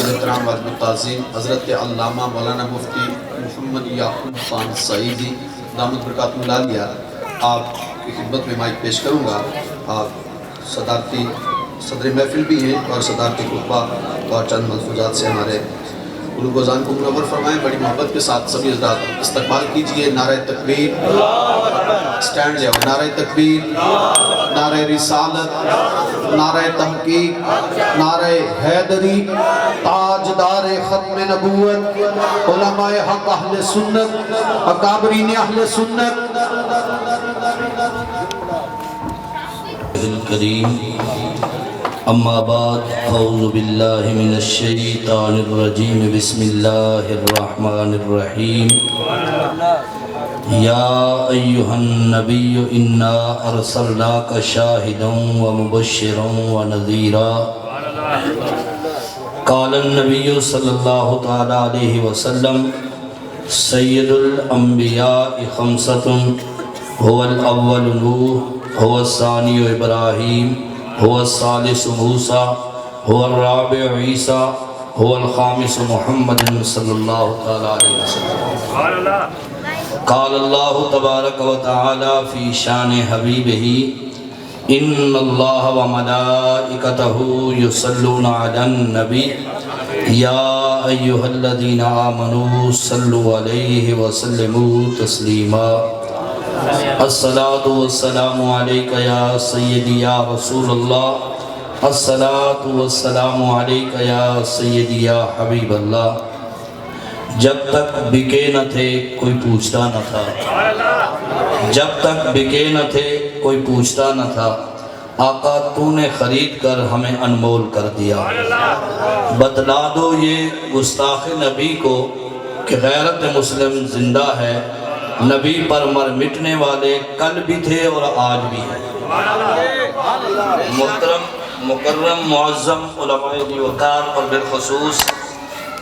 قابل احترام واجب التعظیم حضرت علامہ مولانا مفتی محمد یعقوب خان سعیدی دامت برکاتہ العالیہ آپ کی خدمت میں مائک پیش کروں گا۔ آپ صدر محفل بھی ہیں اور صدارتی خطبہ اور چند ملفوظات سے ہمارے قلوب و ذہن کو منور فرمائیں۔ بڑی محبت کے ساتھ سبھی حضرات استقبال کیجئے۔ نعرہ تکبیر، سٹینڈ جاؤ، نعرہ تکبیر، نعرہ رسالت، نعرہ تحقیق، نعرہ حیدری، تاجدار ختم نبوت، علماء حق اہل سنت، اکابرین اہل سنت۔ الکریم اما بعد اعوذ باللہ من الشیطان الرجیم بسم اللہ الرحمن الرحیم یا ایہا النبی انا ارسلناک شاہدا ومبشرا ونذیرا قال النبی صلی اللہ تعالی علیہ وسلم سید الانبیاء خمسۃ هو الاول نوح هو الثانی ابراہیم هو الثالث موسیٰ هو الرابع عیسیٰ هو الخامس محمد صلی اللہ تعالی علیہ وسلم قال اللہ تبارک و تعالی فی شان حبیبہ ان اللہ وملائکتہ یصلون علی النبی یا ایہا الذین آمنوا صلوا علیہ وسلموا تسلیما الصلاة والسلام علیکہ یا سیدی یا رسول اللہ الصلاة والسلام علیکہ یا سیدی یا حبیب اللہ۔ جب تک بکے نہ تھے کوئی پوچھتا نہ تھا، جب تک بکے نہ تھے کوئی پوچھتا نہ تھا، آقا تو نے خرید کر ہمیں انمول کر دیا۔ بتلا دو یہ گستاخ نبی کو کہ غیرت مسلم زندہ ہے، نبی پر مر مٹنے والے کل بھی تھے اور آج بھی ہیں۔ محترم مکرم معظم علماء دی وقار اور بالخصوص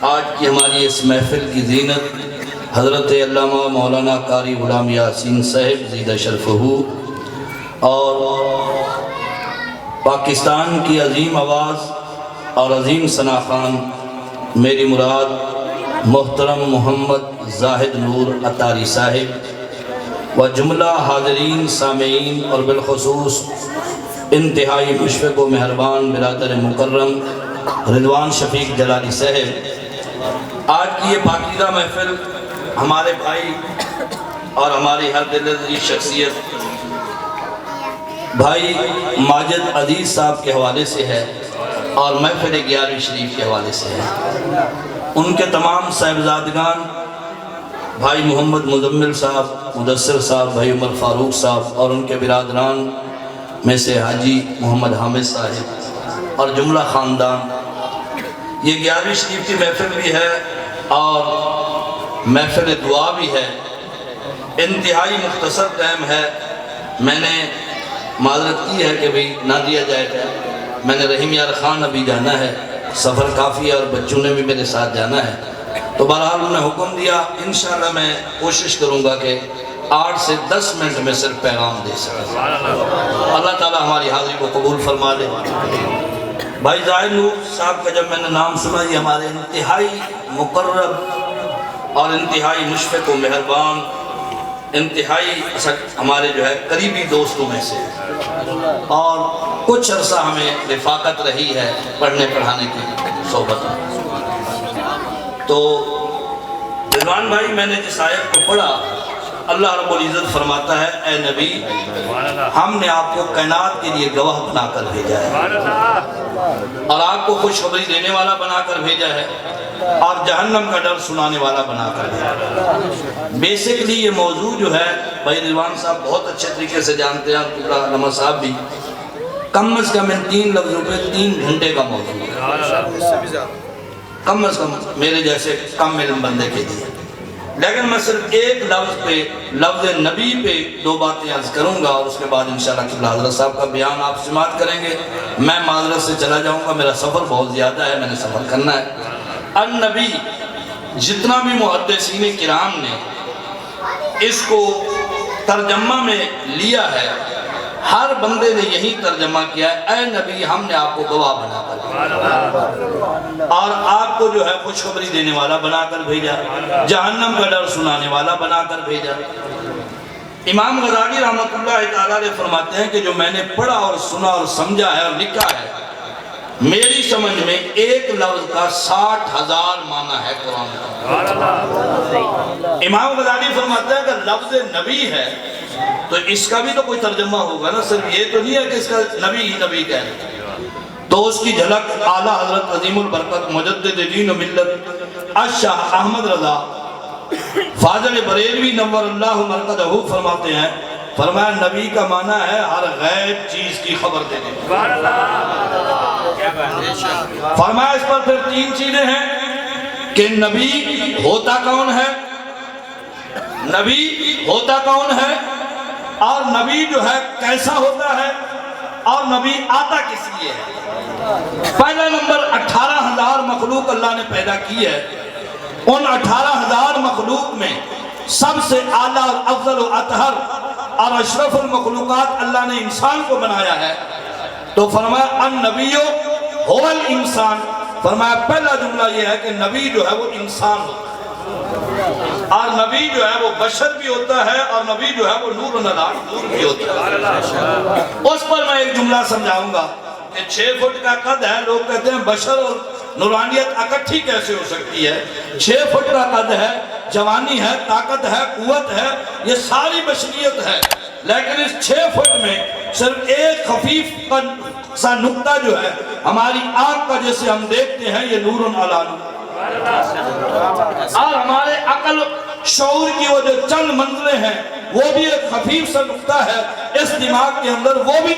آج کی ہماری اس محفل کی زینت حضرت علامہ مولانا قاری غلام یاسین صاحب زیدہ شرفہو اور پاکستان کی عظیم آواز اور عظیم ثنا خوان میری مراد محترم محمد زاہد نور عطاری صاحب و جملہ حاضرین سامعین اور بالخصوص انتہائی مشفق و مہربان برادر مکرم رضوان شفیق جلالی صاحب، آج کی یہ پاکیزہ محفل ہمارے بھائی اور ہماری ہر دل عزیز شخصیت بھائی ماجد عزیز صاحب کے حوالے سے ہے اور محفل 11ویں شریف کے حوالے سے ہے۔ ان کے تمام صاحبزادگان بھائی محمد مزمل صاحب، مدثر صاحب، بھائی عمر فاروق صاحب اور ان کے برادران میں سے حاجی محمد حامد صاحب اور جملہ خاندان، یہ 11ویں شریف کی محفل بھی ہے اور محفل دعا بھی ہے، انتہائی مختصر ٹائم ہے۔ میں نے معذرت کی ہے کہ بھی نہ دیا جائے گا، میں نے رحیم یار خان ابھی جانا ہے، سفر کافی ہے اور بچوں نے بھی میرے ساتھ جانا ہے، تو بہرحال انہوں نے حکم دیا، انشاءاللہ میں کوشش کروں گا کہ 8 سے 10 منٹ میں صرف پیغام دے سکتا۔ اللہ تعالی ہماری حاضری کو قبول فرما لے۔ بھائی زاہد نور صاحب کا جب میں نے نام سنا، یہ ہمارے انتہائی مقرب اور انتہائی مشفق و مہربان، انتہائی ہمارے جو ہے قریبی دوستوں میں سے، اور کچھ عرصہ ہمیں رفاقت رہی ہے پڑھنے پڑھانے کی صحبت میں۔ تو رضوان بھائی، میں نے جس آیت کو پڑھا، اللہ رب العزت فرماتا ہے اے نبی ہم نے آپ کو کائنات کے لیے گواہ بنا کر بھیجا ہے اور آپ کو خوشخبری دینے والا بنا کر بھیجا ہے اور جہنم کا ڈر سنانے والا بنا کر بھیجا ہے۔ بیسکلی یہ موضوع جو ہے بھائی رضوان صاحب بہت اچھے طریقے سے جانتے ہیں، عبداللہ علامہ صاحب بھی، کم از کم ان 3 لفظوں پہ 3 گھنٹے کا موضوع ہے، کم از کم میرے جیسے کم علم بندے کے لیے، لیکن میں صرف ایک لفظ پہ، لفظ نبی پہ 2 باتیں عرض کروں گا اور اس کے بعد انشاءاللہ قبلہ حضرت صاحب کا بیان آپ سماعت کریں گے۔ میں معذرت سے چلا جاؤں گا، میرا سفر بہت زیادہ ہے، میں نے سفر کرنا ہے۔ النبی، جتنا بھی محدثین کرام نے اس کو ترجمہ میں لیا ہے، ہر بندے نے یہی ترجمہ کیا ہے، اے نبی ہم نے آپ کو گواہ بنا کر بھیجا اور آپ کو جو ہے خوشخبری دینے والا بنا کر بھیجا، جہنم کا ڈر سنانے والا بنا کر بھیجا۔ امام غزالی رحمۃ اللہ تعالیٰ علیہ فرماتے ہیں کہ جو میں نے پڑھا اور سنا اور سمجھا ہے اور لکھا ہے، میری سمجھ میں ایک لفظ کا 60,000 معنی ہے قرآن کا۔ امام غزالی فرماتے ہیں کہ لفظ نبی ہے تو اس کا بھی تو کوئی ترجمہ ہوگا نا، صرف یہ تو نہیں ہے کہ اس کا نبی ہی نبی کہنا۔ تو اس کی جھلک اعلیٰ حضرت عظیم البرکت مجدد دین و ملت الشاہ احمد رضا فاضل بریلوی نور اللہ مرقدہ فرماتے ہیں، فرمایا نبی کا معنی ہے ہر غیب چیز کی خبر دینے۔ فرمایا اس پر پھر 3 چیزیں ہیں کہ نبی ہوتا کون ہے، نبی ہوتا کون ہے، اور نبی جو ہے کیسا ہوتا ہے، اور نبی آتا کس لیے ہے۔ پہلا نمبر 18,000 مخلوق اللہ نے پیدا کی ہے، ان 18,000 مخلوق میں سب سے اعلیٰ اور افضل و اطہر اور اشرف المخلوقات اللہ نے انسان کو بنایا ہے۔ تو فرمایا النبی هو الانسان، فرمایا پہلا جملہ یہ ہے کہ نبی جو ہے وہ انسان ہوتا ہے، اور نبی جو ہے وہ بشر بھی ہوتا ہے، اور نبی جو ہے وہ نور و نور بھی ہوتا ہے۔ اس پر میں ایک جملہ سمجھاؤں گا کہ 6 فٹ کا قد ہے، لوگ کہتے ہیں بشر اور نورانیت اکٹھی کیسے ہو سکتی ہے، 6 فٹ کا قد ہے، جوانی ہے، طاقت ہے، قوت ہے، یہ ساری بشریت ہے، لیکن اس 6 فٹ میں صرف ایک خفیف سا نقطہ جو ہے ہماری آنکھ کا جسے ہم دیکھتے ہیں یہ نور علی نور، اور ہمارے عقل شعور کی وہ جو چند منزلیں ہیں وہ بھی ایک خفیف سا نقطہ ہے اس دماغ کے اندر، وہ بھی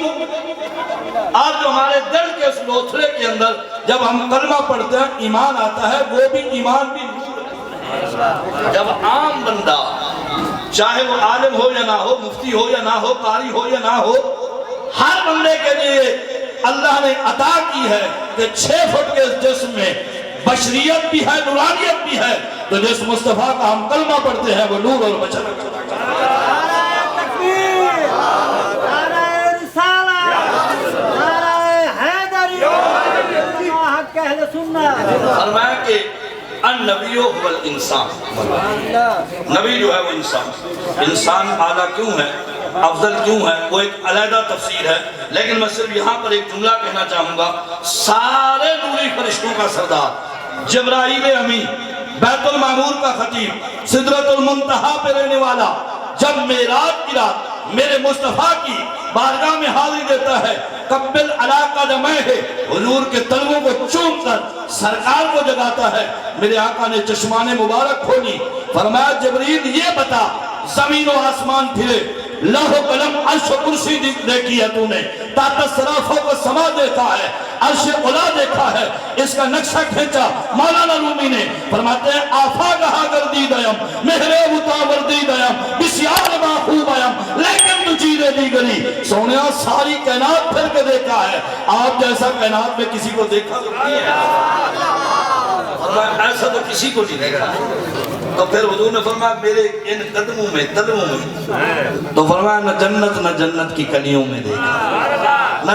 اور جو ہمارے دل کے اس لوتھڑے کے اندر جب ہم کلمہ پڑھتے ہیں ایمان آتا ہے، وہ بھی ایمان بھی نور۔ جب عام بندہ چاہے وہ عالم ہو یا نہ ہو، مفتی ہو یا نہ ہو، قاری ہو یا نہ ہو، ہر بندے کے لیے اللہ نے عطا کی ہے کہ 6 فٹ کے جسم میں بشریت بھی ہے، نورانیت بھی ہے، تو جس مصطفیٰ کا ہم کلمہ پڑھتے ہیں وہ نور اور بشر ہے۔ فرمایا کہ النبی هو الانسان، نبی جو ہے وہ انسان اعلیٰ کیوں ہے، افضل کیوں ہے، وہ ایک علیحدہ تفسیر ہے، لیکن میں صرف یہاں پر ایک جملہ کہنا چاہوں گا۔ سارے نوری فرشتوں کا سردار، جبرائیل امین، بیت المعمور کا خطیب، سدرۃ المنتہا پہ رہنے والا، جب معراج کی رات میرے مصطفیٰ کی بارگاہ میں حاضری دیتا ہے، قبل علاقہ جمع ہے، حضور کے تلووں کو چوم کر سرکار کو جگاتا ہے، میرے آقا نے چشمان مبارک کھولی، فرمایا جبریل یہ بتا زمین و آسمان پھرے، لوح و قلم عرش و کرسی دیکھی ہے تو نے، طاقت سرافوں کو سما دیکھا ہے، عرش علا دیکھا ہے، اس کا نقشہ کھینچا مولانا رومی نے، فرماتے ہیں آفاقہا گردی دیم مہرے متاوردی دیم بسیار باخوب آیم لیکن تو چیزیں دی گلی، سونیا ساری کائنات پھر کے دیکھا ہے، آپ جیسا کائنات میں کسی کو دیکھا تو نہیں ہے، فرمایا ایسا تو کسی کو نہیں دیکھا۔ تو پھر حضور نے فرمایا میرے ان قدموں میں تلووں میں، تو فرمایا نہ جنت نہ جنت کی کلیوں میں دیکھا، نہ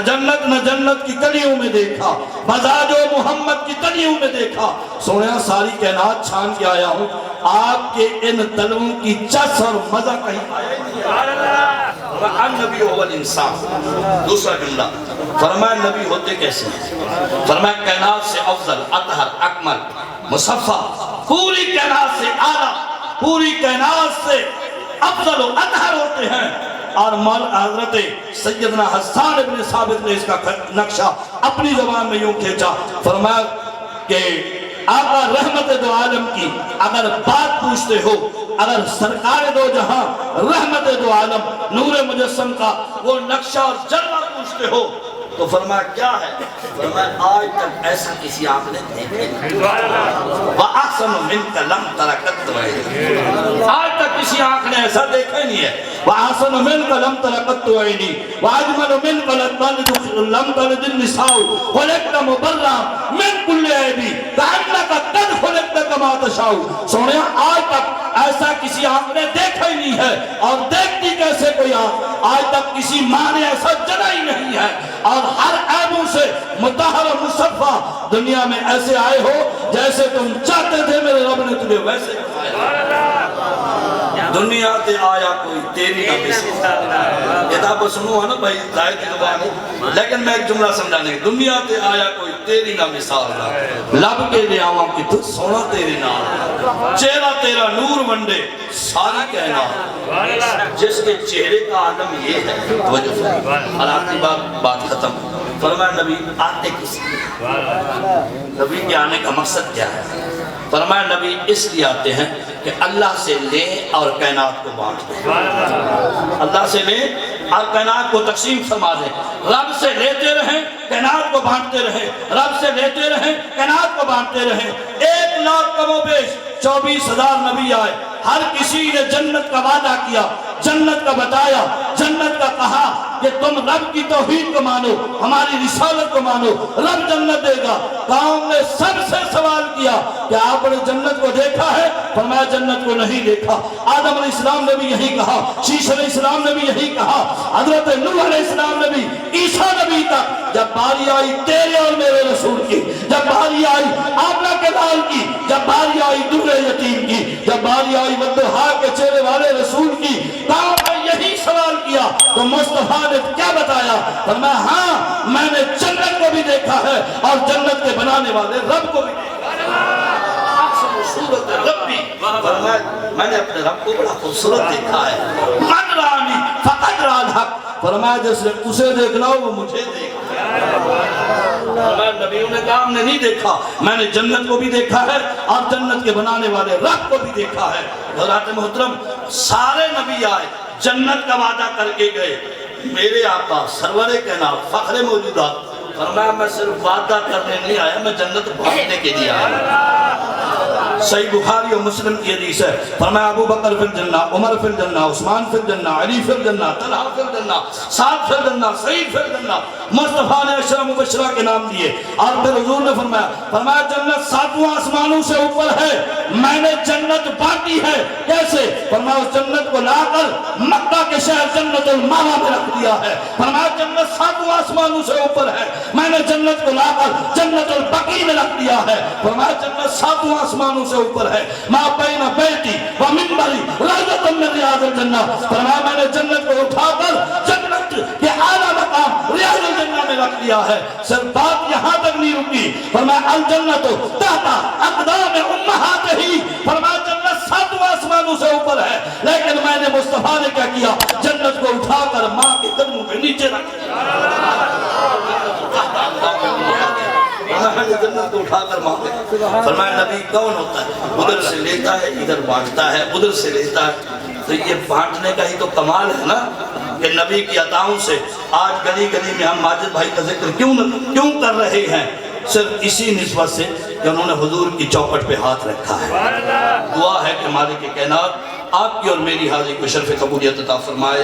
جنت کی کلیوں میں دیکھا، مزاج و محمد کی کلیوں میں دیکھا، سویا ساری کائنات چھان کے آیا ہوں، آپ کے ان تلووں کی چس اور مزہ کہیں آیا نہیں۔ النبی هو الانسان، دوسرا جملہ، فرمایا نبی ہوتے کیسے ہیں، فرمایا کائنات سے افضل، اطہر، اکمل، مصفہ، پوری کائنات سے اعلیٰ، پوری کائنات سے افضل و اطہر ہوتے ہیں، اور حضرت سیدنا حسان ابن ثابت نے اس کا نقشہ اپنی زبان میں یوں کھینچا، فرمایا کہ آقا رحمت دو عالم کی اگر بات پوچھتے ہو، اگر سرکار دو جہاں رحمت دو عالم نور مجسم کا وہ نقشہ اور جلوہ پوچھتے ہو تو فرمایا کیا ہے، فرمایا آج تک ایسا کسی آنکھ نے دیکھے نہیں، وَأَحْسَنُ مِنْكَ لَمْ تَرَكَتْ وَعِنِي، آج تک کسی آنکھ نے ایسا دیکھا ہی نہیں ہے، وَأَحْسَنُ مِنْكَ لَمْ تَرَكَتْ وَعِنِي وَأَجْمَلُ مِنْكَ لَمْ تَلِدِ النِّسَاءُ خُلِقْتَ مُبَرًّا مِنْ كُلِّ عَيْبٍ كَأَنَّكَ قَدْ خُلِقْتَ كَمَا تَشَاءُ، سونے آج تک ایسا کسی آنکھ نے دیکھا ہی نہیں ہے، اور دیکھتی کیسے کوئی آنکھ؟ آج تک کسی ماں نے ایسا جنا ہی نہیں ہے، اور ہر عیبوں سے مطہر و مصفہ دنیا میں ایسے آئے ہو جیسے تم چاہتے تھے، میرے رب نے تمہیں ویسے بنایا۔ دنیا تے آیا کوئی تیری نہ مثال، یہ آپ سنو ہے نا بھائی ظاہر کی زبان ہے، لیکن میں ایک جملہ سمجھانے کی، دنیا تے آیا کوئی تیری نہ مثال دا، لب کے لے آواں کی تو سونا تیرے نال، چہرہ تیرا نور ونڈے ساری کائنات، جس کے چہرے کا عالم یہ ہے۔ توجہ فرمائیں، اور آخری بات ختم، فرمایا نبی آتے کس لیے؟ نبی کے آنے کا مقصد کیا ہے؟ فرمایا نبی اس لیے آتے ہیں کہ اللہ سے لیں اور کائنات کو بانٹ دیں، اللہ سے لیں اور کائنات کو تقسیم فرما دیں، رب سے لیتے رہیں کائنات کو بانٹتے رہیں، رب سے لیتے رہیں کائنات کو بانٹتے رہیں۔ 1,00,000 کم و بیش 24,000 نبی آئے، ہر کسی نے جنت کا وعدہ کیا، جنت کا بتایا، جنت کا کہا کہ تم رب کی توحید کو مانو، ہماری رسالت کو مانو، رب جنت دے گا۔ قوم نے سب سے سوال کیا کہ آپ نے جنت کو دیکھا ہے؟ فرمایا جنت کو نہیں دیکھا۔ آدم علیہ السلام نے بھی یہی کہا، شیش علیہ السلام نے بھی یہی کہا، حضرت نوح علیہ السلام نے بھی، عیسیٰ نبی تک۔ جب باری آئی تیرے اور میرے رسول کی، جب باری آئی آمنہ کے لال کی، جب باری آئی دور یتیم کی، جب باری آئی ودہا کے چہرے والے رسول کی، قوم نے یہی سوال کیا تو مصطفیٰ نے کیا بتایا؟ فرمایا ہاں میں نے جنت کو بھی دیکھا ہے اور جنت کے بنانے والے رب کو بھی دیکھا ہے۔ صورت رب بھی، فرمایا میں نے اپنے رب کو بڑا خوبصورت دیکھا ہے۔ من رانی فقط را الحق، فرمایا جس نے اسے دیکھنا ہو وہ مجھے دیکھنا۔ فرمایا نبیوں نے کہا ہم نے نہیں دیکھا، میں نے جنت کو بھی دیکھا ہے اور جنت کے بنانے والے رب کو بھی دیکھا ہے۔ حضرات محترم سارے نبی آئے، جنت کا وعدہ کر کے گئے، میرے آقا سرور کائنات فخر موجودات فرمایا میں صرف وعدہ کرنے نہیں آیا، میں جنت بانٹنے کے لیے آیا۔ صحیح بخاری و مسلم کی حدیث ہے، فرمایا ابو بکر فی الجنہ، عمر فی الجنہ، عثمان فی الجنہ، علی فی الجنہ، طلحہ فی الجنہ، سعد فی الجنہ، سعید فی الجنہ۔ مصطفیٰ نے عشرہ مبشرہ کے نام دیے اور پھر حضور نے فرمایا جنت 7 آسمانوں سے اوپر ہے، میں نے جنت بانٹی ہے۔ کیسے؟ فرمایا اس جنت کو لا کر مکہ کے شہر جنت الماوا میں رکھ دیا ہے۔ فرمایا جنت 7 آسمانوں سے اوپر ہے، میں نے جنت کو لا کر جنت البقیع میں رکھ دیا ہے۔ فرمایا جنت 7 آسمانوں سے اوپر ہے، ما بین بیتی و منبری روضۃ من ریاض الجنہ۔ فرمایا میں نے جنت کو اٹھا کر جنت کے اعلیٰ مقام ریاض الجنہ میں رکھ دیا ہے۔ صرف بات یہاں تک نہیں رکی، فرمایا الجنت تحت اقدام امہاتہ، فرمایا جنت 7 آسمانوں سے اوپر ہے، لیکن میں نے مصطفیٰ نے کیا کیا؟ جنت کو اٹھا کر ماں کے قدموں کے نیچے رکھ دیا۔ جنت کو اٹھا کر ماں کے، فرمایا نبی کون ہوتا ہے؟ ادھر سے لیتا ہے ادھر بانٹتا ہے، ادھر سے لیتا ہے۔ تو یہ بانٹنے کا ہی تو کمال ہے نا کہ نبی کی عطاؤں سے آج گلی گلی میں ہم ماجد بھائی کا ذکر کیوں کر رہے ہیں؟ صرف اسی نسبت سے کہ انہوں نے حضور کی چوکٹ پہ ہاتھ رکھا ہے۔ دعا ہے کہ مالک کائنات آپ کی اور میری حاضری کو شرف قبولیت عطا فرمائے۔